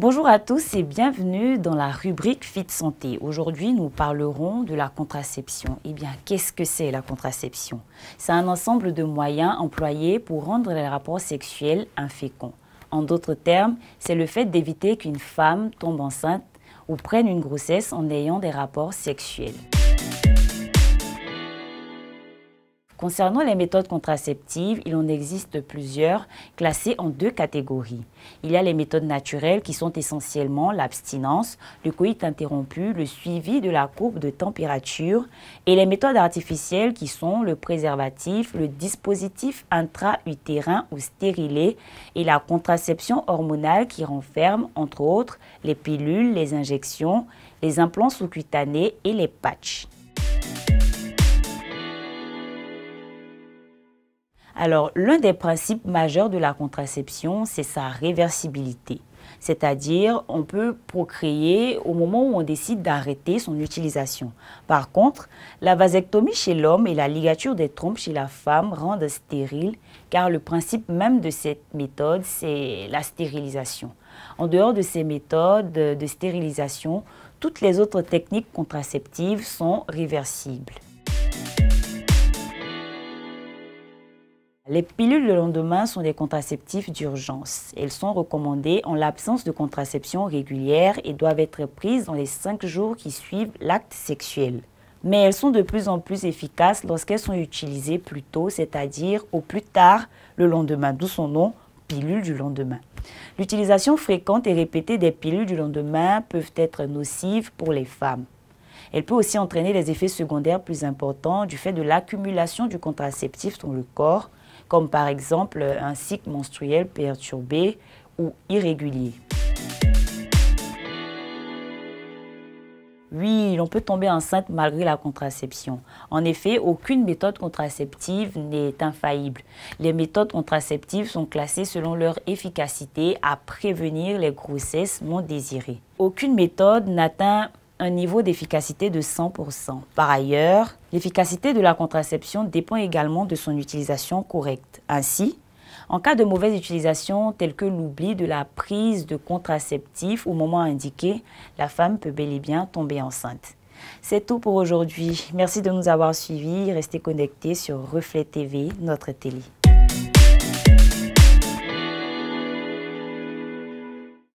Bonjour à tous et bienvenue dans la rubrique Fit Santé. Aujourd'hui, nous parlerons de la contraception. Eh bien, qu'est-ce que c'est la contraception? C'est un ensemble de moyens employés pour rendre les rapports sexuels inféconds. En d'autres termes, c'est le fait d'éviter qu'une femme tombe enceinte ou prenne une grossesse en ayant des rapports sexuels. Concernant les méthodes contraceptives, il en existe plusieurs, classées en deux catégories. Il y a les méthodes naturelles qui sont essentiellement l'abstinence, le coït interrompu, le suivi de la courbe de température, et les méthodes artificielles qui sont le préservatif, le dispositif intra-utérin ou stérilé et la contraception hormonale qui renferme, entre autres, les pilules, les injections, les implants sous-cutanés et les patchs. Alors, l'un des principes majeurs de la contraception, c'est sa réversibilité. C'est-à-dire, on peut procréer au moment où on décide d'arrêter son utilisation. Par contre, la vasectomie chez l'homme et la ligature des trompes chez la femme rendent stérile, car le principe même de cette méthode, c'est la stérilisation. En dehors de ces méthodes de stérilisation, toutes les autres techniques contraceptives sont réversibles. Les pilules de lendemain sont des contraceptifs d'urgence. Elles sont recommandées en l'absence de contraception régulière et doivent être prises dans les 5 jours qui suivent l'acte sexuel. Mais elles sont de plus en plus efficaces lorsqu'elles sont utilisées plus tôt, c'est-à-dire au plus tard le lendemain, d'où son nom, pilule du lendemain. L'utilisation fréquente et répétée des pilules du lendemain peuvent être nocives pour les femmes. Elle peut aussi entraîner des effets secondaires plus importants du fait de l'accumulation du contraceptif dans le corps, comme par exemple un cycle menstruel perturbé ou irrégulier. Oui, l'on peut tomber enceinte malgré la contraception. En effet, aucune méthode contraceptive n'est infaillible. Les méthodes contraceptives sont classées selon leur efficacité à prévenir les grossesses non désirées. Aucune méthode n'atteint un niveau d'efficacité de 100%. Par ailleurs, l'efficacité de la contraception dépend également de son utilisation correcte. Ainsi, en cas de mauvaise utilisation telle que l'oubli de la prise de contraceptif au moment indiqué, la femme peut bel et bien tomber enceinte. C'est tout pour aujourd'hui. Merci de nous avoir suivis. Restez connectés sur Reflet TV, notre télé.